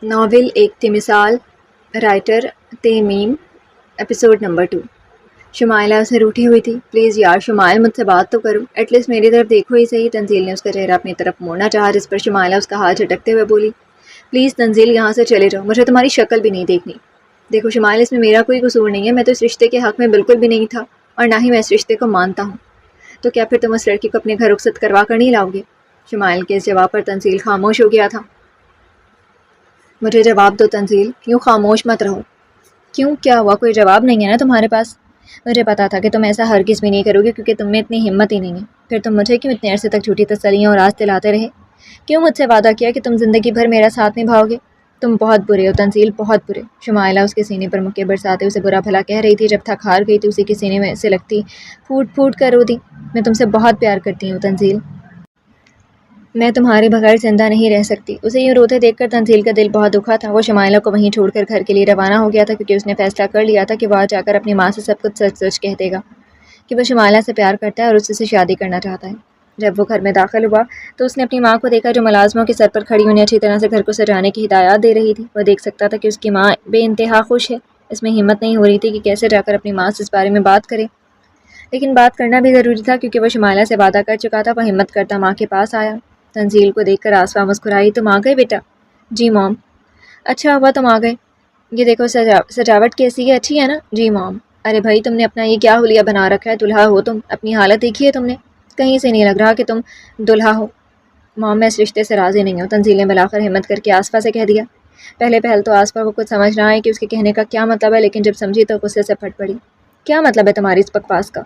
Novel ایک تھی مثال، رائٹر تیمیم، ایپیسوڈ نمبر 2۔ شمائلہ اسے روٹھی ہوئی تھی۔ پلیز یار شمائل، مجھ سے بات تو کرو، ایٹ لیسٹ میری طرف دیکھو ہی صحیح۔ تنزیل نے اس کا چہرہ اپنی طرف موڑنا چاہا، جس پر شمائلہ اس کا ہاتھ جھٹکتے ہوئے بولی، پلیز تنزیل یہاں سے چلے جاؤ، مجھے تمہاری شکل بھی نہیں دیکھنی۔ دیکھو شمائل، اس میں میرا کوئی قصور نہیں ہے، میں تو اس رشتے کے حق میں بالکل بھی نہیں تھا، اور نہ ہی میں اس رشتے کو مانتا ہوں۔ تو کیا پھر تم اس لڑکی کو اپنے گھر رخصت کروا کر نہیں لاؤ گے؟ شمائل کے اس جواب پر تنزیل خاموش ہو گیا تھا۔ مجھے جواب دو تنزیل، یوں خاموش مت رہو۔ کیوں، کیا ہوا؟ کوئی جواب نہیں ہے نا تمہارے پاس؟ مجھے پتا تھا کہ تم ایسا ہرگز بھی نہیں کرو گے، کیونکہ تم میں اتنی ہمت ہی نہیں ہے۔ پھر تم مجھے کیوں اتنے عرصے تک جھوٹی تسلیاں اور آس دلاتے رہے؟ کیوں مجھ سے وعدہ کیا کہ تم زندگی بھر میرا ساتھ نبھاؤ گے؟ تم بہت برے ہو تنزیل، بہت برے۔ شمائلہ اس کے سینے پر مکے برساتے اسے برا بھلا کہہ رہی تھی۔ جب تھک ہار گئی تو اسی کے سینے میں سے لگتی پھوٹ پھوٹ کر رو دی، میں تم سے بہت پیار کرتی ہوں تنزیل، میں تمہارے بغیر زندہ نہیں رہ سکتی۔ اسے یوں روتے دیکھ کر تنزیل کا دل بہت دکھا تھا۔ وہ شمائلہ کو وہیں چھوڑ کر گھر کے لیے روانہ ہو گیا تھا، کیونکہ اس نے فیصلہ کر لیا تھا کہ وہ آج جا کر اپنی ماں سے سب کچھ سچ سچ کہہ دے گا کہ وہ شمائلہ سے پیار کرتا ہے اور اس سے شادی کرنا چاہتا ہے۔ جب وہ گھر میں داخل ہوا تو اس نے اپنی ماں کو دیکھا، جو ملازموں کے سر پر کھڑی انہیں اچھی طرح سے گھر کو سجانے کی ہدایات دے رہی تھی۔ وہ دیکھ سکتا تھا کہ اس کی ماں بے انتہا خوش ہے۔ اس میں ہمت نہیں ہو رہی تھی کہ کیسے جا کر اپنی ماں سے اس بارے میں بات کرے، لیکن بات کرنا بھی ضروری تھا کیونکہ وہ شمائلہ سے وعدہ کر چکا تھا۔ وہ ہمت کرتا ماں کے پاس آیا۔ تنزیل کو دیکھ کر آسفا مسکرائی، تم آ گئے بیٹا؟ جی موم۔ اچھا ہوا تم آ گئے، یہ دیکھو سجاوٹ کیسی ہے، اچھی ہے نا؟ جی موم۔ ارے بھائی تم نے اپنا یہ کیا حلیہ بنا رکھا ہے، دلہا ہو تم؟ اپنی حالت دیکھی ہے تم نے؟ کہیں سے نہیں لگ رہا کہ تم دلہا ہو۔ موم میں اس رشتے سے راضی نہیں ہوں، تنزیل نے بلاخر ہمت کر کے آسفا سے کہہ دیا۔ پہلے پہل تو آسفا کو کچھ سمجھ نہ آئی کہ اس کے کہنے کا کیا مطلب ہے، لیکن جب سمجھی تو غصے سے پھٹ پڑی۔ کیا مطلب ہے تمہاری اس بکواس کا؟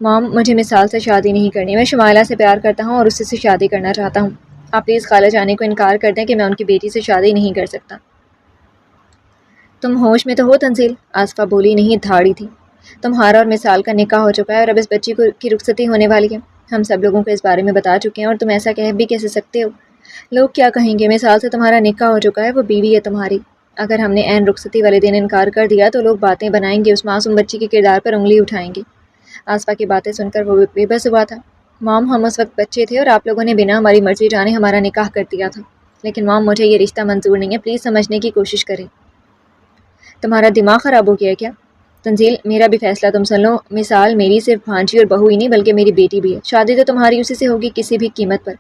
موم مجھے مثال سے شادی نہیں کرنی، میں شمائلہ سے پیار کرتا ہوں اور اس سے شادی کرنا چاہتا ہوں۔ آپ پلیز خالہ جانے کو انکار کر دیں کہ میں ان کی بیٹی سے شادی نہیں کر سکتا۔ تم ہوش میں تو ہو تنزیل؟ آسفا بولی، نہیں دھاڑی تھی۔ تمہارا اور مثال کا نکاح ہو چکا ہے اور اب اس بچی کی رخصتی ہونے والی ہے۔ ہم سب لوگوں کو اس بارے میں بتا چکے ہیں اور تم ایسا کہہ بھی کیسے سکتے ہو؟ لوگ کیا کہیں گے؟ مثال سے تمہارا نکاح ہو چکا ہے، وہ بیوی ہے تمہاری۔ اگر ہم نے عین رخصتی والے دن انکار کر دیا تو لوگ باتیں بنائیں گے، اس معصوم بچی کے کردار پر انگلی اٹھائیں گے۔ آسفا کی باتیں سن کر وہ بے بس ہوا تھا۔ مام ہم اس وقت بچے تھے اور آپ لوگوں نے بنا ہماری مرضی جانے ہمارا نکاح کر دیا تھا، لیکن مام مجھے یہ رشتہ منظور نہیں ہے، پلیز سمجھنے کی کوشش کریں۔ تمہارا دماغ خراب ہو گیا ہے کیا؟ تنزیل میرا بھی فیصلہ تم سن لو، مثال میری صرف بھانجی اور بہو ہی نہیں بلکہ میری بیٹی بھی ہے۔ شادی تو تمہاری اسی سے ہوگی کسی بھی قیمت پر،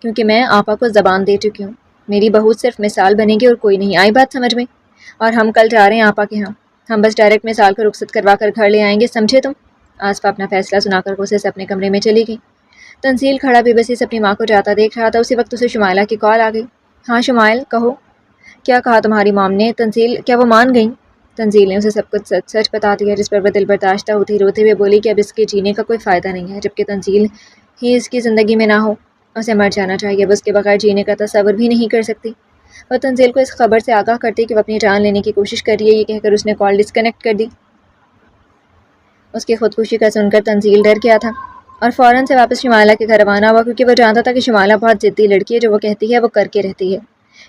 کیونکہ میں آپا کو زبان دے چکی ہوں۔ میری بہو صرف مثال بنے گی اور کوئی نہیں، آئی بات سمجھ میں؟ اور ہم کل جا رہے ہیں آپا کے ہاں، ہم بس ڈائریکٹ مثال کو رخصت کروا کر گھر لے آئیں گے، سمجھے تم؟ آسفا اپنا فیصلہ سنا کر غصے سے اپنے کمرے میں چلی گئی۔ تنزیل کھڑا بے بسی سے اپنی ماں کو جاتا دیکھ رہا تھا۔ اسی وقت اسے شمائلہ کی کال آ گئی۔ ہاں شمائل کہو، کیا کہا تمہاری مام نے؟ تنزیل کیا وہ مان گئیں؟ تنزیل نے اسے سب کچھ سچ سچ بتا دیا، جس پر وہ دل برداشتہ ہوتی روتے ہوئے بولی کہ اب اس کے جینے کا کوئی فائدہ نہیں ہے، جبکہ تنزیل ہی اس کی زندگی میں نہ ہو، اسے مر جانا چاہیے، وہ اس کے بغیر جینے کا تصور بھی نہیں کر سکتی۔ وہ تنزیل کو اس خبر سے آگاہ کرتی کہ وہ اپنی جان لینے کی کوشش کر رہی ہے، یہ کہہ کر اس نے کال ڈسکنیکٹ کر دی۔ اس کی خودکشی کا سن کر تنزیل ڈر گیا تھا اور فوراً سے واپس شمائلہ کے گھر روانہ ہوا، کیونکہ وہ جانتا تھا کہ شمائلہ بہت ضدی لڑکی ہے، جو وہ کہتی ہے وہ کر کے رہتی ہے۔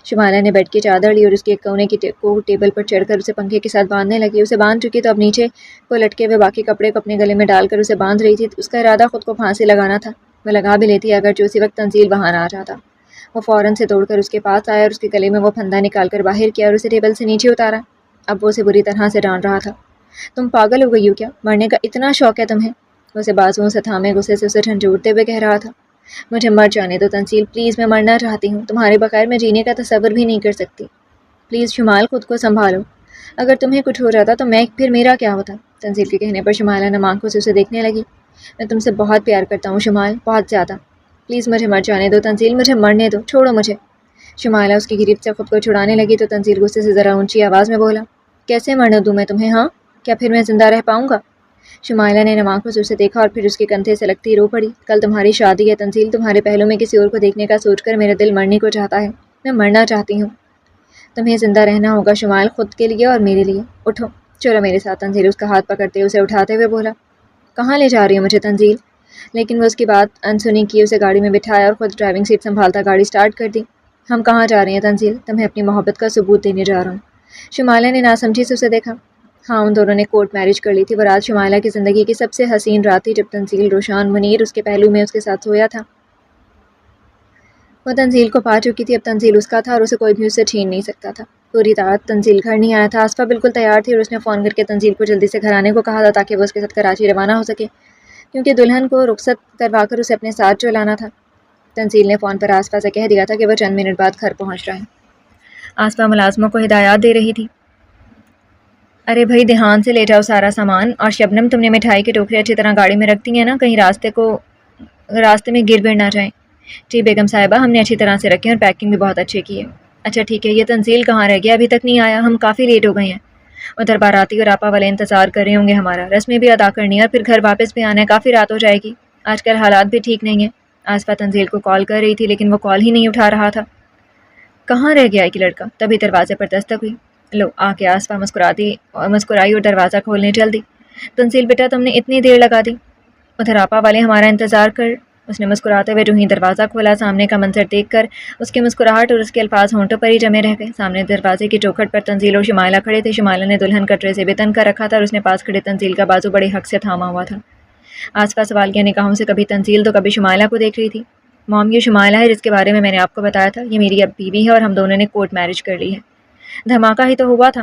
شمائلہ نے بیڈ کی چادر لی اور اس کے ایک کونے کو ٹیبل پر چڑھ کر اسے پنکھے کے ساتھ باندھنے لگی۔ اسے باندھ چکی تو اب نیچے کو لٹکے ہوئے باقی کپڑے کو اپنے گلے میں ڈال کر اسے باندھ رہی تھی۔ اس کا ارادہ خود کو پھانسی لگانا تھا، وہ لگا بھی لیتی اگرچہ اسی وقت تنزیل وہاں نہ آ جاتا۔ وہ فوراً سے دوڑ کر اس کے پاس آیا اور اس کے گلے میں وہ پھندا نکال کر باہر کیا اور اسے ٹیبل سے نیچے اتارا۔ اب وہ اسے بری طرح سے ڈانٹ رہا تھا۔ تم پاگل ہو گئی ہو کیا؟ مرنے کا اتنا شوق ہے تمہیں؟ وہ اسے بازوؤں سے تھامے غصے سے اسے جھنجھوڑتے ہوئے کہہ رہا تھا۔ مجھے مر جانے دو تنزیل، پلیز، میں مرنا چاہتی ہوں، تمہارے بغیر میں جینے کا تصور بھی نہیں کر سکتی۔ پلیز شمائل، خود کو سنبھالو، اگر تمہیں کچھ ہو جاتا تو پھر میرا کیا ہوتا؟ تنزیل کے کہنے پر شمائلہ نم آنکھوں سے اسے دیکھنے لگی۔ میں تم سے بہت پیار کرتا ہوں شمائل، بہت زیادہ، پلیز مجھے مر جانے دو تنزیل، مجھے مرنے دو، چھوڑو مجھے۔ شمائلہ اس کی گرفت سے خود کو چھڑانے لگی تو تنزیل غصے سے ذرا اونچی آواز میں بولا، کیسے مرنے دوں میں تمہیں؟ ہاں، کیا پھر میں زندہ رہ پاؤں گا؟ شمائلہ نے نم آنکھوں سے اسے دیکھا اور پھر اس کے کندھے سے لگتی رو پڑی۔ کل تمہاری شادی ہے تنزیل، تمہارے پہلو میں کسی اور کو دیکھنے کا سوچ کر میرا دل مرنے کو چاہتا ہے، میں مرنا چاہتی ہوں۔ تمہیں زندہ رہنا ہوگا شمائل، خود کے لیے اور میرے لیے، اٹھو چلو میرے ساتھ۔ تنزیل اس کا ہاتھ پکڑتے اسے اٹھاتے ہوئے بولا، کہاں لے جا رہی ہو مجھے تنزیل؟ لیکن وہ اس کی بات انسنی کی اسے گاڑی میں بٹھایا اور خود ڈرائیونگ سیٹ سنبھالتا گاڑی سٹارٹ کر دی۔ ہم کہاں جا رہے ہیں تنزیل؟ تمہیں اپنی محبت کا ثبوت دینے جا رہا ہوں۔ شمائلہ نے ناسمجھی سے اسے دیکھا۔ ہاں، ان دونوں نے کورٹ میرج کر لی تھی۔ وہ رات شمائلہ کی زندگی کی سب سے حسین رات تھی، جب تنزیل روشان منیر اس کے پہلو میں اس کے ساتھ سویا تھا۔ وہ تنزیل کو پا چکی تھی، اب تنزیل اس کا تھا اور اسے کوئی بھی اسے چھین نہیں سکتا تھا۔ پوری رات تنزیل گھر نہیں آیا تھا۔ آسفا بالکل تیار تھی اور اس نے فون کر کے تنزیل کو جلدی سے گھر آنے کو کہا تھا تاکہ وہ اس کے ساتھ کراچی روانہ ہو سکے، کیونکہ دلہن کو رخصت کروا کر اسے اپنے ساتھ جو لانا تھا۔ تنزیل نے فون پر آسفا سے کہہ دیا تھا کہ وہ چند منٹ بعد گھر پہنچ رہا ہے۔ آسفا ملازموں کو ہدایات دے رہی تھی۔ ارے بھائی دھیان سے لے جاؤ سارا سامان، اور شبنم تم نے مٹھائی کے ٹوکرے اچھی طرح گاڑی میں رکھ دی ہیں نا، کہیں راستے میں گر نہ جائیں۔ جی بیگم صاحبہ، ہم نے اچھی طرح سے رکھے اور پیکنگ بھی بہت اچھے کی ہے۔ اچھا ٹھیک ہے، یہ تنزیل کہاں رہ گیا؟ ابھی تک نہیں آیا، ہم کافی لیٹ ہو گئے ہیں۔ ادھر باراتی اور آپا والے انتظار کر رہے ہوں گے ہمارا، رسمیں بھی ادا کرنی ہے اور پھر گھر واپس بھی آنا ہے، کافی رات ہو جائے گی۔ آج کل حالات بھی ٹھیک نہیں ہیں۔ آسفا تنزیل کو کال کر رہی تھی لیکن وہ کال ہی نہیں اٹھا رہا تھا۔ کہاں رہ گیا ایک لڑکا؟ تبھی دروازے پر دستک ہوئی۔ لو آ کے آسفا مسکرائی اور دروازہ کھولنے چل دی۔ تنزیل بیٹا تم نے اتنی دیر لگا دی، ادھر آپا والے ہمارا انتظار کر۔ اس نے مسکراتے ہوئے جو ہی دروازہ کھولا، سامنے کا منظر دیکھ کر اس کی مسکراہٹ اور اس کے الفاظ ہونٹوں پر ہی جمے رہ گئے۔ سامنے دروازے کی چوکھٹ پر تنزیل اور شمائلہ کھڑے تھے۔ شمائلہ نے دلہن کا ڈریس بھی تن کر رکھا تھا اور اس نے پاس کھڑے تنزیل کا بازو بڑے حق سے تھاما ہوا تھا۔ آسفا سوالیہ نگاہوں سے کبھی تنزیل تو کبھی شمائلہ کو دیکھ رہی تھی۔ موم، یہ شمائلہ ہے جس کے بارے میں نے آپ کو بتایا تھا، یہ میری اب بیوی ہے اور ہم دونوں نے کورٹ میرج کر لی ہے۔ دھماکہ ہی تو ہوا تھا۔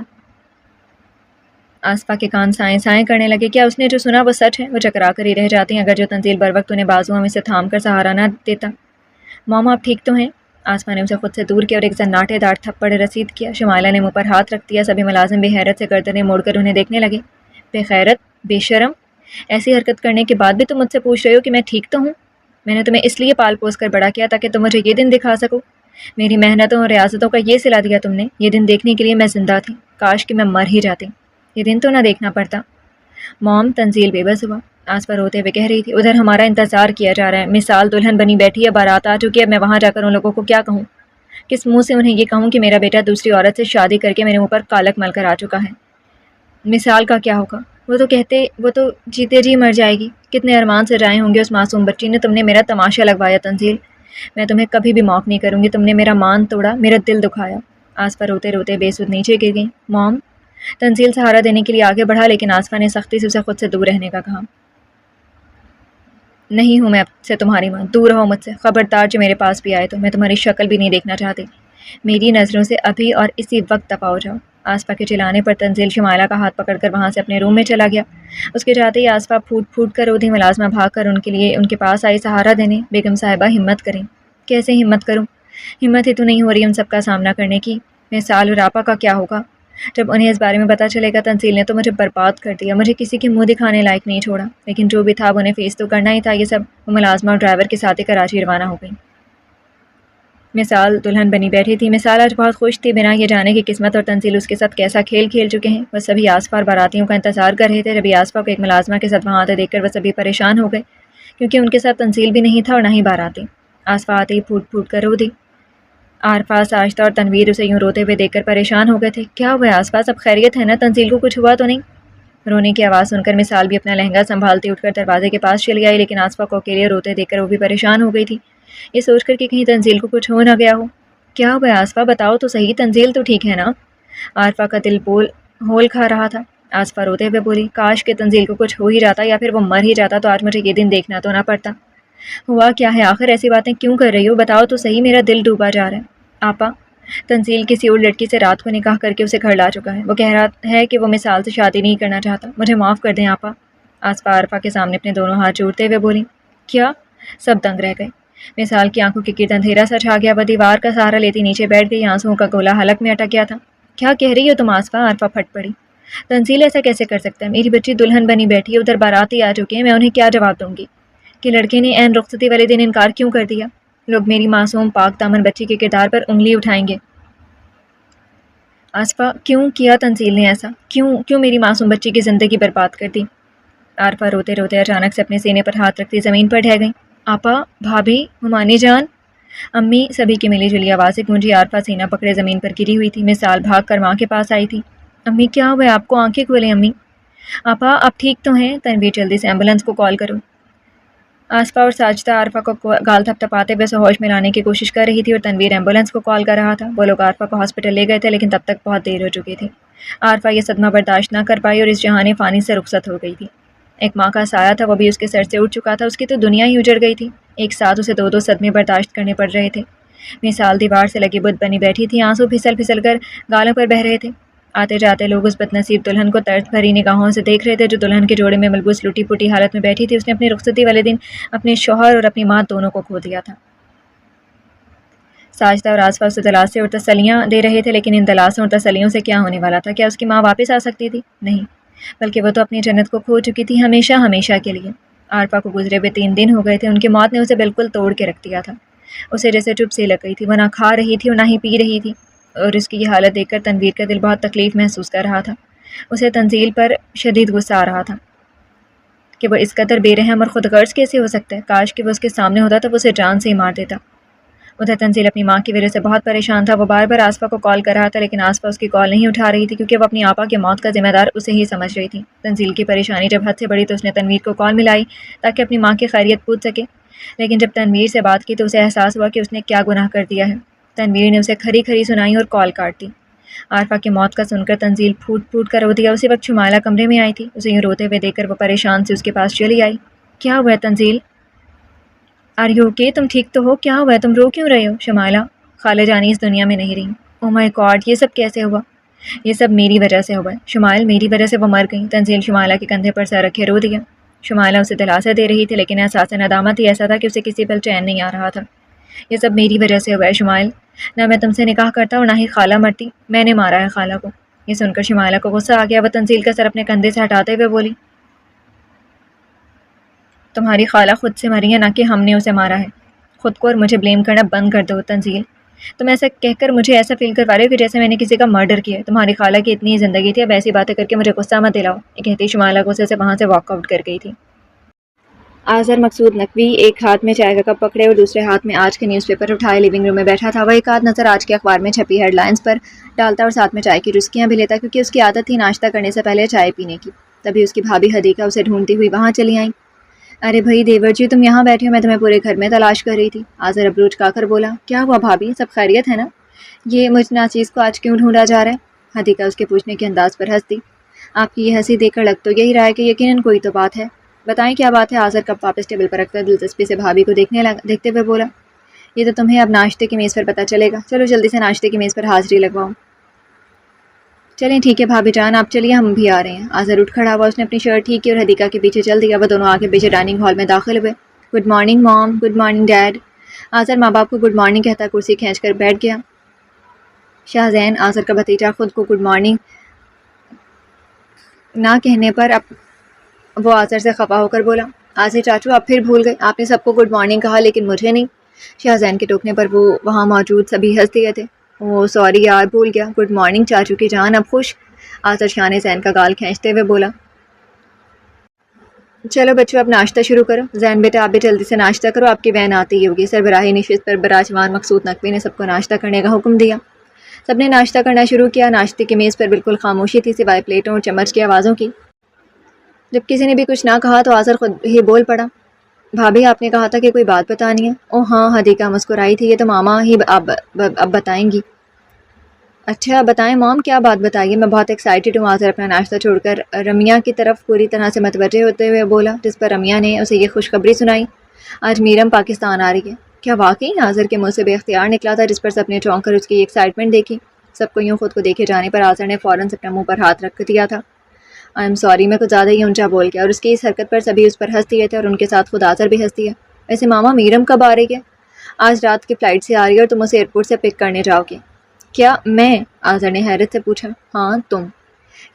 آسفا کے کان سائیں سائیں کرنے لگے۔ کیا اس نے جو سنا وہ سچ ہے؟ وہ چکرا کر ہی رہ جاتی ہیں اگر جو تنزیل بر وقت انہیں بازوؤں میں سے تھام کر سہارا نہ دیتا۔ موم آپ ٹھیک تو ہیں؟ آسفا نے اسے خود سے دور کیا اور ایک زناٹے دار تھپڑ رسید کیا۔ شمائلہ نے منہ پر ہاتھ رکھ دیا۔ سبھی ملازم بے حیرت سے گردنیں موڑ کر انہیں دیکھنے لگے۔ بے غیرت، بے شرم، ایسی حرکت کرنے کے بعد بھی تم مجھ سے پوچھ رہے ہو کہ میں ٹھیک تو ہوں؟ میں نے تمہیں اس لیے پال پوس کر بڑا کیا تاکہ تم مجھے یہ دن دکھا سکو۔ میری محنتوں اور ریاضتوں کا یہ صلہ دیا تم نے۔ یہ دن دیکھنے کے لیے میں زندہ تھی، کاش کہ میں مر ہی جاتی، یہ دن تو نہ دیکھنا پڑتا۔ موم، تنزیل بے بس ہوا۔ آسفا روتے ہوئے کہہ رہی تھی ادھر ہمارا انتظار کیا جا رہا ہے، مثال دلہن بنی بیٹھی ہے، بارات آ چکی ہے، اب میں وہاں جا کر ان لوگوں کو کیا کہوں؟ کس منہ سے انہیں یہ کہوں کہ میرا بیٹا دوسری عورت سے شادی کر کے میرے منہ پر کالک مل کر آ چکا ہے؟ مثال کا کیا ہوگا؟ وہ تو جیتے جی مر جائے گی۔ کتنے ارمان سے جائے ہوں گے اس معصوم بچی نے۔ تم نے میرا تماشا لگوایا تنزیل، میں تمہیں کبھی بھی معاف نہیں کروں گی۔ تم نے میرا مان توڑا، میرا دل دکھایا۔ آسفا روتے روتے بے سود نیچے گر گئی۔ موم، تنزیل سہارا دینے کے لیے آگے بڑھا لیکن آسفا نے سختی سے اسے خود سے دور رہنے کا کہا۔ نہیں ہوں میں اب سے تمہاری ماں، دور رہو مجھ سے۔ خبردار جو میرے پاس بھی آئے تو میں تمہاری شکل بھی نہیں دیکھنا چاہتی۔ میری نظروں سے ابھی اور اسی وقت دفع ہو جاؤ۔ آسفا کے چلانے پر تنزیل شمائلہ کا ہاتھ پکڑ کر وہاں سے اپنے روم میں چلا گیا۔ اس کے جاتے ہی آسفا پھوٹ پھوٹ کر رو دی۔ ملازمہ بھاگ کر ان کے پاس آئی سہارا دینے۔ بیگم صاحبہ ہمت کریں۔ کیسے ہمت کروں؟ ہمت ہی تو نہیں ہو رہی ان سب کا سامنا کرنے کی۔ مثال اور آپا کا کیا ہوگا؟ جب انہیں اس بارے میں پتہ چلے گا تنزیل نے تو مجھے برباد کر دیا، مجھے کسی کے منہ دکھانے لائق نہیں چھوڑا۔ لیکن جو بھی تھا وہ انہیں فیس تو کرنا ہی تھا۔ یہ سب وہ ملازمہ اور ڈرائیور کے ساتھ ہی کراچی روانہ ہو گئی۔ مثال دلہن بنی بیٹھی تھی۔ مثال آج بہت خوش تھی، بنا یہ جانے کی قسمت اور تنزیل اس کے ساتھ کیسا کھیل کھیل چکے ہیں۔ وہ سبھی آسفا اور باراتیوں کا انتظار کر رہے تھے۔ جبھی آسفا کو ایک ملازمہ کے ساتھ وہاں آتے دیکھ کر وہ سبھی پریشان ہو گئے، کیونکہ ان کے ساتھ تنزیل بھی نہیں تھا اور نہ ہی باراتی۔ آسفا آتے ہی پھوٹ پھوٹ کر رو دی۔ عارفہ، ساجدہ اور تنویر اسے یوں روتے ہوئے دیکھ کر پریشان ہو گئے تھے۔ کیا ہوا ہے آسفا؟ سب خیریت ہے نا؟ تنزیل کو کچھ ہوا تو نہیں؟ رونے کی آواز سن کر مثال بھی اپنا لہنگا سنبھالتی اٹھ کر دروازے کے پاس چلی آئی، لیکن آسفا کو اکیلے روتے دیکھ کر وہ بھی پریشان ہو گئی تھی، یہ سوچ کر کہ کہیں تنزیل کو کچھ ہو نہ گیا ہو۔ کیا ہوا ہے آسفا؟ بتاؤ تو صحیح، تنزیل تو ٹھیک ہے نا؟ عارفہ کا دل ہول کھا رہا تھا۔ آسفا روتے ہوئے بولی، کاش کہ تنزیل کو کچھ ہو ہی جاتا یا پھر وہ مر ہی جاتا تو آج مجھے یہ دن دیکھنا تو نہ پڑتا۔ ہوا کیا ہے آخر؟ ایسی باتیں کیوں کر رہی ہو؟ بتاؤ تو صحیح، میرا دل ڈوبا جا رہا ہے۔ آپا، تنزیل کسی اور لڑکی سے رات کو نکاح کر کے اسے گھر لا چکا ہے۔ وہ کہہ رہا ہے کہ وہ مثال سے شادی نہیں کرنا چاہتا، مجھے معاف کر دیں آپا۔ آسفا عارفہ کے سامنے اپنے دونوں ہاتھ جوڑتے ہوئے بولی۔ کیا؟ سب دنگ رہ گئے۔ مثال کی آنکھوں کے گرد اندھیرا سا چھا گیا۔ وہ دیوار کا سہارا لیتی نیچے بیٹھ گئی، آنسوؤں کا گولا حلق میں اٹک گیا تھا۔ کیا کہہ رہی ہو تم آسفا؟ عارفہ پھٹ پڑی۔ تنزیل ایسا کیسے کر سکتا ہے؟ میری بچی دلہن بنی بیٹھی ہے، ادھر باراتی آ چکے ہیں، میں انہیں کیا جواب دوں گی کہ لڑکے نے عین رخصتی والے دن انکار کیوں کر دیا؟ لوگ میری معصوم پاک دامن بچی کے کردار پر انگلی اٹھائیں گے۔ آسفا، کیوں کیا تنزیل نے ایسا؟ کیوں میری معصوم بچی کی زندگی برباد کر دی؟ عارفہ روتے روتے اچانک سے اپنے سینے پر ہاتھ رکھتی زمین پر ڈھہ گئی۔ آپا، بھابھی، ہمانی جان، امی، سبھی کی ملی جلی آوازیں گونجی۔ عارفہ سینہ پکڑے زمین پر گری ہوئی تھی۔ مثال بھاگ کر ماں کے پاس آئی تھی۔ امی کیا ہوا ہے آپ کو؟ آنکھیں کھولیں امی۔ آپا آپ ٹھیک تو ہیں؟ تنویر جلدی سے ایمبولینس کو کال کرو۔ آسفا اور ساجدہ عارفہ کو گال تھپ تھپاتے ہوئے اسے ہوش میں لانے کی کوشش کر رہی تھی اور تنویر ایمبولینس کو کال کر رہا تھا۔ وہ لوگ عارفہ کو ہاسپٹل لے گئے تھے لیکن تب تک بہت دیر ہو چکی تھی۔ عارفہ یہ صدمہ برداشت نہ کر پائی اور اس جہان فانی سے رخصت ہو گئی تھی۔ ایک ماں کا سایہ تھا، وہ بھی اس کے سر سے اٹھ چکا تھا، اس کی تو دنیا ہی اجڑ گئی تھی۔ ایک ساتھ اسے دو صدمے برداشت کرنے پڑ رہے تھے۔ مثال دیوار سے لگی بت بنی بیٹھی تھی، آنسو پھسل پھسل کر گالوں پر بہہ رہے تھے۔ آتے جاتے لوگ اس بدنصیب دلہن کو طرز بھری نگاہوں سے دیکھ رہے تھے جو دلہن کے جوڑے میں ملبوس لٹی پٹی حالت میں بیٹھی تھی۔ اس نے اپنی رخصتی والے دن اپنے شوہر اور اپنی ماں دونوں کو کھو دیا تھا۔ ساجدہ اور آصفہ اسے دلاسے اور تسلیاں دے رہے تھے، لیکن ان دلاسوں اور تسلیوں سے کیا ہونے والا تھا؟ کیا اس کی ماں واپس آ سکتی تھی؟ نہیں، بلکہ وہ تو اپنی جنت کو کھو چکی تھی، ہمیشہ ہمیشہ کے لیے۔ عارفہ کو گزرے ہوئے 3 دن ہو گئے تھے، ان کی موت نے اسے بالکل توڑ کے رکھ دیا تھا۔ اسے جیسے چپ سی لگ گئی تھی، وہ نہ کھا رہی تھی اور نہ ہی پی رہی تھی، اور اس کی یہ حالت دیکھ کر تنویر کا دل بہت تکلیف محسوس کر رہا تھا۔ اسے تنزیل پر شدید غصہ آ رہا تھا کہ وہ اس قدر بے رحم اور خود غرض کیسے ہو سکتا ہے۔ کاش کہ وہ اس کے سامنے ہوتا تو وہ اسے جان سے ہی مار دیتا۔ ادھر تنزیل اپنی ماں کی وجہ سے بہت پریشان تھا۔ وہ بار بار آصفہ کو کال کر رہا تھا، لیکن آصفہ اس کی کال نہیں اٹھا رہی تھی کیونکہ وہ اپنی آپا کی موت کا ذمہ دار اسے ہی سمجھ رہی تھی۔ تنزیل کی پریشانی جب حد سے بڑھی تو اس نے تنویر کو کال ملائی تاکہ اپنی ماں کی خیریت پوچھ سکے، لیکن جب تنویر سے بات کی تو اسے احساس ہوا کہ اس نے کیا گناہ کر دیا ہے۔ تنویر نے اسے کھری کھری سنائی اور کال کاٹ دی۔ عارفہ کی موت کا سن کر تنزیل پھوٹ پھوٹ کر رو دیا۔ اسی وقت شمائلہ کمرے میں آئی تھی۔ اسے یوں روتے ہوئے دیکھ کر وہ پریشان سے اس کے پاس چلی آئی۔ کیا ہوا ہے تنزیل؟ Are you okay? تم ٹھیک تو ہو؟ کیا ہوا ہے؟ تم رو کیوں رہے ہو؟ شمائلہ، خالہ جانی اس دنیا میں نہیں رہی۔ او مائی گاڈ، یہ سب کیسے ہوا؟ یہ سب میری وجہ سے ہوا ہے شمائل، میری وجہ سے وہ مر گئی۔ تنزیل شمائلہ کے کندھے پر سر رکھے رو دیا۔ شمائلہ اسے دلاسا دے رہی تھی، لیکن احساس ندامت ہی ایسا تھا کہ اسے کسی پل چین نہیں آ رہا تھا۔ یہ سب میری وجہ سے ہوا ہے شمائل، نہ میں تم سے نکاح کرتا اور نہ ہی خالہ مرتی، میں نے مارا ہے خالہ کو۔ یہ سن کر شمائلہ کو غصہ آ گیا۔ وہ تنزیل کا سر اپنے کندھے سے ہٹاتے ہوئے بولی، تمہاری خالہ خود سے مری ہے، نہ کہ ہم نے اسے مارا ہے۔ خود کو اور مجھے بلیم کرنا بند کر دو تنزیل۔ تم ایسا کہہ کر مجھے ایسا فیل کروا رہے ہو کہ جیسے میں نے کسی کا مرڈر کیا ہے۔ تمہاری خالہ کی اتنی زندگی تھی، اب ایسی باتیں کر کے مجھے غصہ مت دلاؤ۔ یہ کہتی شمائلہ غصے سے وہاں سے واک آؤٹ کر گئی تھی۔ آذر مقصود نقوی ایک ہاتھ میں چائے کا کپ پکڑے اور دوسرے ہاتھ میں آج کے نیوز پیپر اٹھائے لیونگ روم میں بیٹھا تھا۔ وہ ایک آدھ نظر آج کے اخبار میں چھپی ہیڈ لائنز پر ڈالتا اور ساتھ میں چائے کی چسکیاں بھی لیتا، کیونکہ اس کی عادت تھی ناشتہ کرنے سے پہلے چائے پینے کی۔ تبھی اس کی بھابھی حدیقہ اسے ڈھونڈتی ہوئی وہاں چلی آئیں۔ ارے بھائی دیور جی، تم یہاں بیٹھے ہو، میں تمہیں پورے گھر میں تلاش کر رہی تھی۔ آذر ابرو چکا کر بولا، کیا ہوا بھابھی، سب خیریت ہے نا؟ یہ مجھ ناچیز کو آج کیوں ڈھونڈا جا رہا ہے؟ حدیقہ اس کے پوچھنے کے انداز پر ہنس دی۔ آپ کی یہ ہنسی دیکھ کر لگ تو یہی رہا ہے کہ یقیناً کوئی تو بات ہے۔ بتائیں کیا بات ہے؟ آذر کپ واپس ٹیبل پر رکھ کر دلچسپی سے بھابھی کو دیکھتے ہوئے بولا، یہ تو تمہیں اب ناشتے کی میز پر پتہ چلے گا۔ چلو جلدی سے ناشتے کی میز پر حاضری لگواؤ۔ چلیں ٹھیک ہے بھابھی جان، آپ چلیے، ہم بھی آ رہے ہیں۔ آذر اٹھ کھڑا ہوا، اس نے اپنی شرٹ ٹھیک کی اور حدیقہ کے پیچھے چل دیا۔ وہ دونوں آگے پیچھے ڈائننگ ہال میں داخل ہوئے۔ گڈ مارننگ مام، گڈ مارننگ ڈیڈ۔ آذر ماں باپ کو گڈ مارننگ کہتا کرسی کھینچ کر بیٹھ گیا۔ شاہ زین، آذر کا بھتیجا، خود کو گڈ مارننگ نہ کہنے پر وہ آذر سے خفا ہو کر بولا، آذر چاچو آپ پھر بھول گئے، آپ نے سب کو گڈ مارننگ کہا لیکن مجھے نہیں۔ شاہ زین کے ٹوکنے پر وہ وہاں موجود سبھی ہنس دیے تھے۔ اوہ سوری یار، بھول گیا، گڈ مارننگ چاچو کی جان، اب خوش؟ آذر شان زین کا گال کھینچتے ہوئے بولا، چلو بچوں اب ناشتہ شروع کرو۔ زین بیٹا آپ بھی جلدی سے ناشتہ کرو، آپ کی وین آتی ہی ہوگی۔ سربراہی نشست پر براجمان مقصود نقوی نے سب کو ناشتہ کرنے کا حکم دیا۔ سب نے ناشتہ کرنا شروع کیا۔ ناشتے کی میز پر بالکل خاموشی تھی سوائے پلیٹوں اور چمچ کی آوازوں کی۔ جب کسی نے بھی کچھ نہ کہا تو آذر خود ہی بول پڑا، بھابھی آپ نے کہا تھا کہ کوئی بات بتانی ہے۔ او ہاں، حدیقہ مسکرائی تھی، یہ تو ماما ہی اب بتائیں گی۔ اچھا بتائیں مام، کیا بات بتائیے، میں بہت ایکسائٹڈ ہوں۔ آذر اپنا ناشتہ چھوڑ کر رمیہ کی طرف پوری طرح سے متوجہ ہوتے ہوئے بولا، جس پر رمیہ نے اسے یہ خوشخبری سنائی، آج میرم پاکستان آ رہی ہے۔ کیا واقعی؟ آذر کے منہ سے بے اختیار نکلا تھا، جس پر سب نے چونک کر اس کی ایکسائٹمنٹ دیکھی۔ سب کو یوں خود کو دیکھے جانے پر آذر نے فوراً سے اپنے منہ پر ہاتھ رکھ دیا تھا۔ آئی ایم سوری، میں کچھ زیادہ ہی اونچا بول گیا، اور اس کی اس حرکت پر سبھی اس پر ہنس دیے تھے اور ان کے ساتھ خود آذر بھی ہنس دیا۔ ویسے ماما میرم کب آ رہی ہے؟ آج رات کی فلائٹ سے آ رہی ہے اور تم اسے ایئرپورٹ سے پک کرنے جاؤ گے۔ کیا میں؟ آذر نے حیرت سے پوچھا۔ ہاں تم۔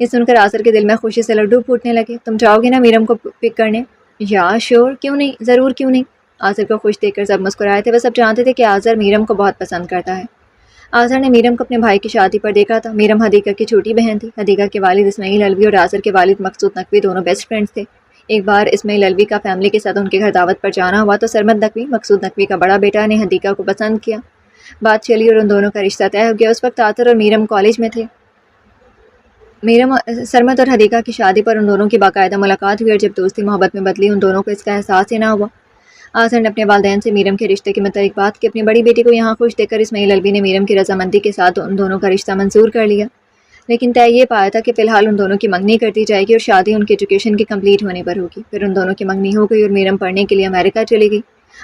یہ سن کر آذر کے دل میں خوشی سے لڈو پھوٹنے لگے۔ تم جاؤ گے نا میرم کو پک کرنے؟ یا شیور، کیوں نہیں، ضرور کیوں نہیں۔ آذر کو خوش دیکھ کر سب مسکرائے تھے۔ وہ سب جانتے تھے کہ آذر میرم کو بہت پسند کرتا ہے۔ آذر نے میرم کو اپنے بھائی کی شادی پر دیکھا تھا۔ میرم حدیقہ کی چھوٹی بہن تھی۔ حدیقہ کے والد اسماعیل الوی اور آذر کے والد مقصود نقوی دونوں بیسٹ فرینڈز تھے۔ ایک بار اسماعیل الوی کا فیملی کے ساتھ ان کے گھر دعوت پر جانا ہوا تو سرمد نقوی، مقصود نقوی کا بڑا بیٹا، نے حدیقہ کو پسند کیا۔ بات چلی اور ان دونوں کا رشتہ طے ہو گیا۔ اس وقت آذر اور میرم کالج میں تھے۔ سرمد اور حدیقہ کی شادی پر ان دونوں کی باقاعدہ ملاقات ہوئی، اور جب دوستی محبت میں بدلی ان دونوں کو اس کا احساس ہی نہ ہوا۔ آذر نے اپنے والدین سے میرم کے رشتے کے متعلق بات کی۔ اپنی بڑی بیٹی کو یہاں خوش دیکھ کر اسماعیل الوی نے میرم کی رضامندی کے ساتھ ان دونوں کا رشتہ منظور کر لیا، لیکن طے یہ پایا تھا کہ فی الحال ان دونوں کی منگنی کر دی جائے گی اور شادی ان کی ایجوکیشن کی کمپلیٹ ہونے پر ہوگی۔ پھر ان دونوں کی منگنی ہو گئی اور میرم پڑھنے کے لیے امریکہ چلی گئی۔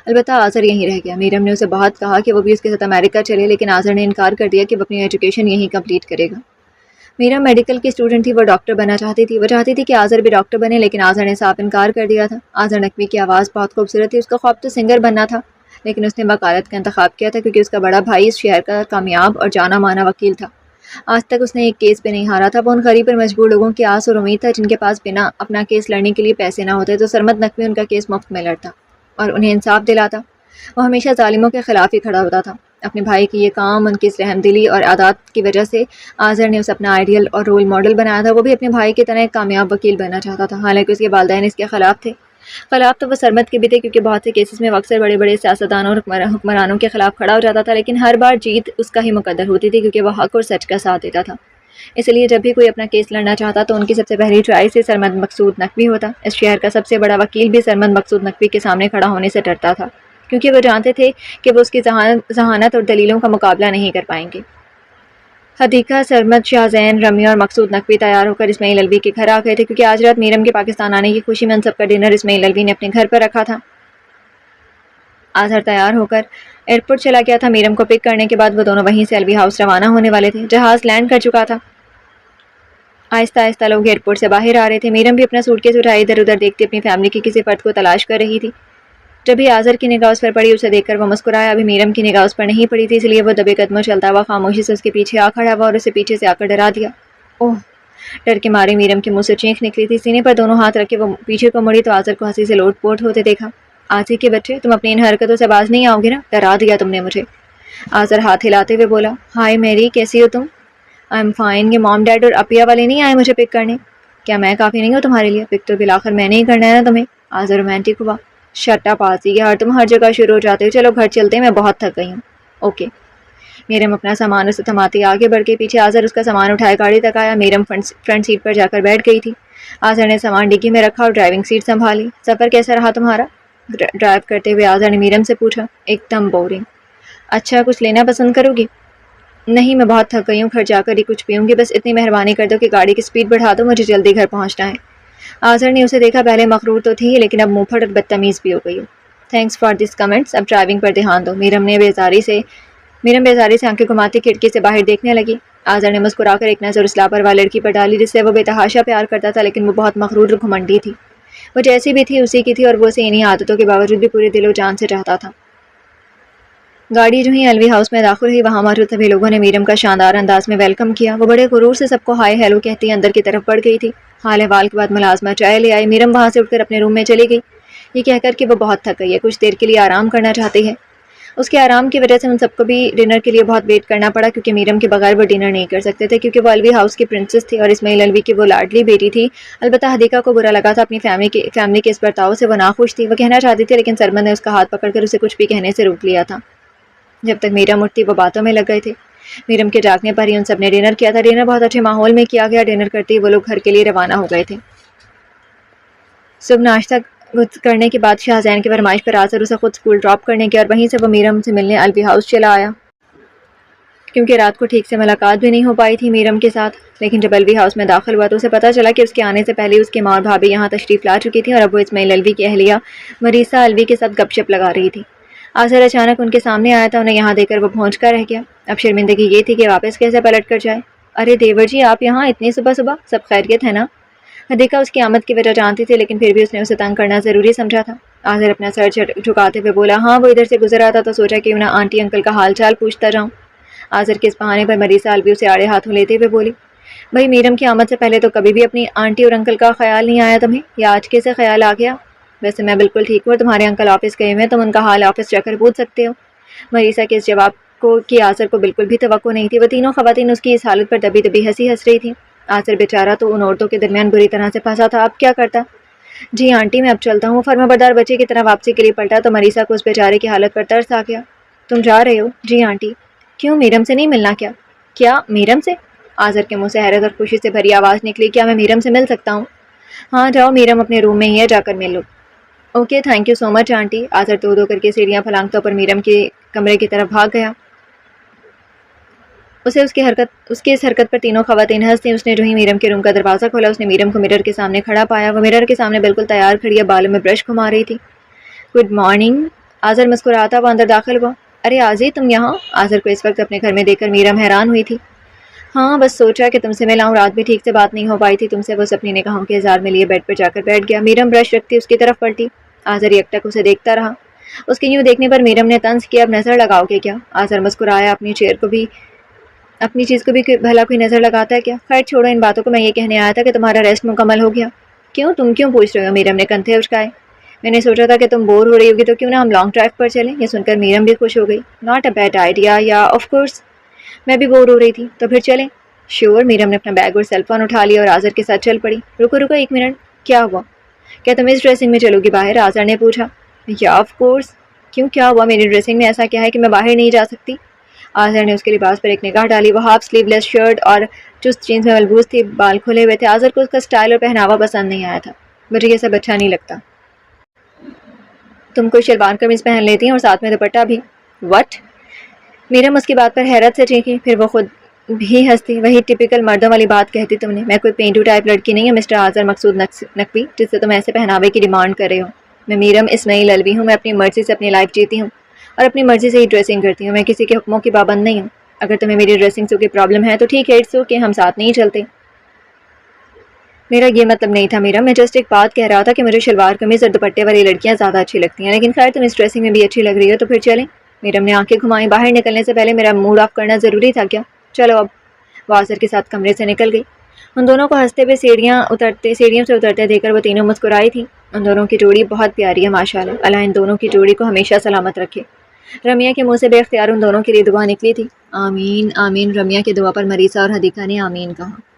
البتہ آذر یہیں رہ گیا۔ میرم نے اسے بہت کہا کہ وہ بھی اس کے ساتھ امریکہ چلے، لیکن آذر نے انکار کر دیا کہ وہ اپنی ایجوکیشن یہیں کمپلیٹ کرے گا۔ میرم میڈیکل کی اسٹوڈنٹ تھی، وہ ڈاکٹر بننا چاہتی تھی۔ وہ چاہتی تھی کہ آذر بھی ڈاکٹر بنے، لیکن آذر نے صاف انکار کر دیا تھا۔ آذر نقوی کی آواز بہت خوبصورت تھی، اس کا خواب تو سنگر بننا تھا، لیکن اس نے وکالت کا انتخاب کیا تھا کیونکہ اس کا بڑا بھائی اس شہر کا کامیاب اور جانا مانا وکیل تھا۔ آج تک اس نے ایک کیس پہ نہیں ہارا تھا۔ وہ ان غریب اور مجبور لوگوں کی آس اور امید تھا جن کے پاس بنا اپنا کیس لڑنے کے لیے پیسے نہ ہوتے تو سرمد نقوی ان کا کیس مفت میں لڑتا اور انہیں انصاف دلاتا۔ وہ ہمیشہ ظالموں کے خلاف ہی کھڑا ہوتا تھا۔ اپنے بھائی کی یہ کام، ان کی اس رحم دلی اور عادات کی وجہ سے آذر نے اسے اپنا آئیڈیل اور رول ماڈل بنایا تھا۔ وہ بھی اپنے بھائی کی طرح ایک کامیاب وکیل بننا چاہتا تھا، حالانکہ اس کے والدین اس کے خلاف تھے۔ خلاف تو وہ سرمد کے بھی تھے، کیونکہ بہت سے کیسز میں وہ اکثر بڑے بڑے سیاستدانوں اور حکمرانوں کے خلاف کھڑا ہو جاتا تھا، لیکن ہر بار جیت اس کا ہی مقدر ہوتی تھی کیونکہ وہ حق اور سچ کا ساتھ دیتا تھا۔ اس لیے جب بھی کوئی اپنا کیس لڑنا چاہتا تو ان کی سب سے پہلی چوائس سرمد مقصود نقوی ہوتا۔ اس شہر کا سب سے بڑا وکیل بھی سرمد مقصود نقوی کے سامنے کھڑا ہونے سے ڈرتا تھا، کیونکہ وہ جانتے تھے کہ وہ اس کی ذہانت اور دلیلوں کا مقابلہ نہیں کر پائیں گے۔ حدیقہ، سرمد، شاہ زین، رمی اور مقصود نقوی تیار ہو کر اسماعیل الوی کے گھر آ گئے تھے، کیونکہ آج رات میرم کے پاکستان آنے کی خوشی میں ان سب کا ڈنر اسماعیل الوی نے اپنے گھر پر رکھا تھا۔ آزہر تیار ہو کر ایئرپورٹ چلا گیا تھا۔ میرم کو پک کرنے کے بعد وہ دونوں وہیں سے الوی ہاؤس روانہ ہونے والے تھے۔ جہاز لینڈ کر چکا تھا۔ آہستہ آہستہ لوگ ایئرپورٹ سے باہر آ رہے تھے۔ میرم بھی اپنا سوٹ کیس اٹھائے ادھر ادھر دیکھتی اپنی فیملی کی کسی فرد کو تلاش کر رہی تھی۔ جب ہی آذر کی نگاہ اس پر پڑی، اسے دیکھ کر وہ مسکرایا۔ ابھی میرم کی نگاہ اس پر نہیں پڑی تھی، اس لیے وہ دبے قدموں چلتا ہوا خاموشی سے اس کے پیچھے آ کھڑا ہوا اور اسے پیچھے سے آ کر ڈرا دیا۔ اوہ! ڈر کے مارے میرم کے منہ سے چینخ نکلی تھی۔ سینے پر دونوں ہاتھ رکھ کے وہ پیچھے کو مڑی تو آذر کو ہنسی سے لوٹ پوٹ ہوتے دیکھا۔ آسی کے بچے، تم اپنی ان حرکتوں سے باز نہیں آؤ گے نا؟ ڈرا دیا تم نے مجھے۔ آذر ہاتھ ہلاتے ہوئے بولا۔ ہائے میری، کیسی ہو تم؟ I am fine. یہ مام ڈیڈ اور اپیا والے نہیں آئے مجھے پک کرنے؟ کیا میں کافی نہیں ہوں تمہارے لیے؟ پک تو بالآخر میں نے ہی کرنا ہے نا تمہیں۔ آذر رومانٹک ہوا۔ شٹ اپ آسی، یار تم ہر جگہ شروع ہو جاتے ہو۔ چلو گھر چلتے ہیں، میں بہت تھک گئی ہوں۔ اوکے۔ میرم اپنا سامان اسے تھماتی آگے بڑھ کے پیچھے آذر اس کا سامان اٹھائے گاڑی تک آیا۔ میرم فرنٹ سیٹ پر جا کر بیٹھ گئی تھی۔ آذر نے سامان ڈگی میں رکھا اور ڈرائیونگ سیٹ سنبھالی۔ سفر کیسا رہا تمہارا؟ ڈرائیو کرتے ہوئے آذر نے میرم سے پوچھا۔ ایک دم بورنگ۔ اچھا، کچھ لینا پسند کرو گی؟ نہیں، میں بہت تھک گئی ہوں، گھر جا کر ہی کچھ پیوں گی۔ بس اتنی مہربانی کر دو کہ گاڑی کی سپیڈ بڑھا دو، مجھے جلدی گھر پہنچنا ہے۔ آذر نے اسے دیکھا، پہلے مغرور تو تھی لیکن اب منہ پھٹ اور بدتمیز بھی ہو گئی ہو۔ تھینکس فار دس کمنٹس، اب ڈرائیونگ پر دھیان دو۔ میرم بیزاری سے آنکھیں گھماتی کھڑکی سے باہر دیکھنے لگی۔ آذر نے مسکرا کر ایک نظر اس لاپرواہ لڑکی پر ڈالی جس سے وہ بے تحاشا پیار کرتا تھا، لیکن وہ بہت مغرور اور گھمنڈی تھی۔ وہ جیسی بھی تھی اسی کی تھی اور وہ اسے انہی عادتوں کے باوجود بھی پورے دل و جان سے چاہتا تھا۔ گاڑی جو ہی الوی ہاؤس میں داخل ہوئی، وہاں موجود سبھی لوگوں نے میرم کا شاندار انداز میں ویلکم کیا۔ وہ بڑے غرور سے سب کو ہائے ہیلو کہتی اندر کی طرف بڑھ گئی تھی۔ حال احوال کے بعد ملازمہ چائے لے آئی۔ میرم وہاں سے اٹھ کر اپنے روم میں چلی گئی، یہ کہہ کر کہ وہ بہت تھک گئی ہے، کچھ دیر کے لیے آرام کرنا چاہتی ہے۔ اس کے آرام کی وجہ سے ان سب کو بھی ڈنر کے لیے بہت ویٹ کرنا پڑا، کیونکہ میرم کے بغیر وہ ڈنر نہیں کر سکتے تھے، کیونکہ وہ الوی ہاؤس کی پرنسس تھی اور اسماعیل الوی کی وہ لاڈلی بیٹی تھی۔ البتہ حدیقہ کو برا لگا تھا اپنی فیملی کے اس برتاؤ سے، وہ ناخوش تھی۔ وہ کہنا چاہتی تھی لیکن سرمد نے اس کا ہاتھ پکڑ کر اسے کچھ بھی کہنے سے روک لیا تھا۔ جب تک میرم اٹھتی وہ باتوں میں لگ گئے تھے۔ میرم کے جاگنے پر ہی ان سب نے ڈنر کیا تھا۔ ڈنر بہت اچھے ماحول میں کیا گیا۔ ڈنر کرتے ہی وہ لوگ گھر کے لیے روانہ ہو گئے تھے۔ صبح ناشتہ کرنے کے بعد شاہ زین کی فرمائش پر آذر اسے خود اسکول ڈراپ کرنے گیا اور وہیں سے وہ میرم سے ملنے الوی ہاؤس چلا آیا، کیونکہ رات کو ٹھیک سے ملاقات بھی نہیں ہو پائی تھی میرم کے ساتھ۔ لیکن جب الوی ہاؤس میں داخل ہوا تو اسے پتہ چلا کہ اس کے آنے سے پہلے اس کی ماں اور بھابھی یہاں تشریف لا چکی تھیں اور اب وہ اسماعیل الوی کی اہلیہ مریسا الوی کے ساتھ گپ شپ لگا رہی تھی۔ آذر اچانک ان کے سامنے آیا تھا، انہیں یہاں دیکھ کر وہ بھونچ کر رہ گیا۔ اب شرمندگی یہ تھی کہ واپس کیسے پلٹ کر جائے۔ ارے دیور جی، آپ یہاں اتنی صبح صبح؟ سب خیریت ہے نا؟ حدیقہ اس کی آمد کی وجہ جانتی تھی، لیکن پھر بھی اس نے اسے تنگ کرنا ضروری سمجھا تھا۔ آذر اپنا سر جھکاتے ہوئے بولا، ہاں وہ ادھر سے گزر آتا تو سوچا کہ انہیں آنٹی انکل کا حال چال پوچھتا جاؤں۔ آذر کے اس بہانے پر مریسا الوی اسے آڑے ہاتھوں لیتے ہوئے بولی، بھائی میرم کی آمد سے پہلے تو کبھی بھی اپنی آنٹی اور انکل کا خیال نہیں آیا تمہیں، یا آج کیسے خیال آ گیا؟ ویسے میں بالکل ٹھیک ہوں اور تمہارے انکل آفس گئے ہوئے، تم ان کا حال آفس جا کر پوچھ سکتے ہو۔ مریسا کے اس جواب کو کہ آذر کو بالکل بھی توقع نہیں تھی۔ وہ تینوں خواتین اس کی اس حالت پر دبی دبی ہنسی ہنس رہی تھیں۔ آذر بیچارہ تو ان عورتوں کے درمیان بری طرح سے پھنسا تھا، اب کیا کرتا؟ جی آنٹی میں اب چلتا ہوں۔ وہ فرمانبردار بچے کی طرح واپسی کے لیے پلٹا تو مریسا کو اس بیچارے کی حالت پر ترس آ گیا۔ تم جا رہے ہو؟ جی آنٹی۔ کیوں، میرم سے نہیں ملنا کیا؟ کیا میرم سے؟ آذر کے منہ سے حیرت اور خوشی سے بھری آواز نکلی، کیا میں میرم سے مل سکتا ہوں؟ ہاں جاؤ، میرم اپنے روم میں ہی ہے، جا کر مل لو۔ Okay, thank you so much aunty. آذر دو کر کے سیڑھیاں پھلانگتا پر میرم کے کمرے کی طرف بھاگ گیا۔ اس کی اس حرکت پر تینوں خواتین ہنس دیں۔ اس نے جو ہی میرم کے روم کا دروازہ کھولا، اس نے میرم کو مرر کے سامنے کھڑا پایا۔ وہ مرر کے سامنے بالکل تیار کھڑی ہے، بالوں میں برش گھما رہی تھی۔ گڈ مارننگ آذر مسکراتا وہ اندر داخل ہوا۔ ارے آزی تم یہاں؟ آذر کو اس وقت اپنے گھر میں دیکھ کر میرم حیران ہوئی تھی۔ ہاں بس سوچا کہ تم سے ملا ہوں، رات بھی ٹھیک سے بات نہیں ہو پائی تھی تم سے۔ وہ اپنی نگاہوں کے اظہار میں لیے بیڈ پر جا کر بیٹھ گیا۔ میرم برش رکھتی اس کی طرف پلٹی۔ آذر یکٹک اسے دیکھتا رہا۔ اس کے یوں دیکھنے پر میرم نے طنز کیا، اب نظر لگاؤ گے کیا؟ آذر مسکرایا، اپنی چیز کو بھی بھلا کوئی نظر لگاتا ہے کیا؟ خیر چھوڑو ان باتوں کو، میں یہ کہنے آیا تھا کہ تمہارا ریسٹ مکمل ہو گیا۔ کیوں؟ تم کیوں پوچھ رہے ہو؟ میرم نے کندھے اچکائے۔ میں نے سوچا تھا کہ تم بور ہو رہی ہوگی تو کیوں نہ ہم لانگ ڈرائیو پر چلیں۔ یہ سن کر میرم بھی خوش ہو گئی۔ ناٹ اے بیڈ آئیڈیا، یا آف کورس میں بھی بور ہو رہی تھی، تو پھر چلیں۔ شیور۔ میرم نے اپنا بیگ اور سیل فون اٹھا لیا اور آذر کے ساتھ چل پڑی۔ رکو ایک منٹ، کیا ہوا؟ کیا تم اس ڈریسنگ میں چلو گی باہر؟ آذر نے پوچھا۔ یا آف کورس۔ کیوں کیا ہوا؟ میری ڈریسنگ میں ایسا کیا ہے کہ میں باہر نہیں جا سکتی؟ آذر نے اس کے لباس پر ایک نگاہ ڈالی۔ وہ ہاف سلیو لیس شرٹ اور چست جینس میں ملبوس تھی، بال کھلے ہوئے تھے۔ آذر کو اس کا سٹائل اور پہناوا پسند نہیں آیا تھا۔ مجھے یہ سب اچھا نہیں لگتا۔ تم کوئی شلوار قمیض پہن لیتی ہیں اور ساتھ میں دوپٹہ بھی۔ وٹ؟ میرم اس کی بات پر حیرت سے چیخی، پھر وہ خود بھی ہنستی۔ وہی ٹپیکل مردوں والی بات کہتی تم نے۔ میں کوئی پینٹو ٹائپ لڑکی نہیں ہوں مسٹر آذر مقصود نقوی، جس سے تم ایسے پہناوے کی ڈیمانڈ کر رہے ہو۔ میں میرم اسماعیل الوی ہوں۔ میں اپنی مرضی سے اپنی لائف جیتی ہوں اور اپنی مرضی سے ہی ڈریسنگ کرتی ہوں۔ میں کسی کے حکموں کی پابند نہیں ہوں۔ اگر تمہیں میری ڈریسنگ سے کوئی پرابلم ہے تو ٹھیک ہے، اٹس اوکے، ہم ساتھ نہیں چلتے۔ میرا یہ مطلب نہیں تھا میرم، میں جسٹ ایک بات کہہ رہا تھا کہ مجھے شلوار قمیض اور دوپٹے والی لڑکیاں زیادہ اچھی لگتی ہیں، لیکن خیر تم اس ڈریسنگ میں بھی اچھی لگ رہی ہو تو پھر چلیں۔ میرم نے آنکھیں گھمائیں۔ باہر نکلنے سے پہلے میرا موڈ آف کرنا ضروری تھا کیا؟ چلو اب۔ وہ آذر کے ساتھ کمرے سے نکل گئی۔ ان دونوں کو ہنستے ہوئے سیڑھیوں سے اترتے دیکھ کر وہ تینوں مسکرائی تھی۔ ان دونوں کی جوڑی بہت پیاری ہے ماشاءاللہ، اللہ ان دونوں کی جوڑی کو ہمیشہ سلامت رکھے۔ رمیہ کے منہ سے بے اختیار ان دونوں کے لیے دعا نکلی تھی۔ آمین آمین۔ رمیہ کی دعا پر مریسا اور حدیقہ نے آمین کہا۔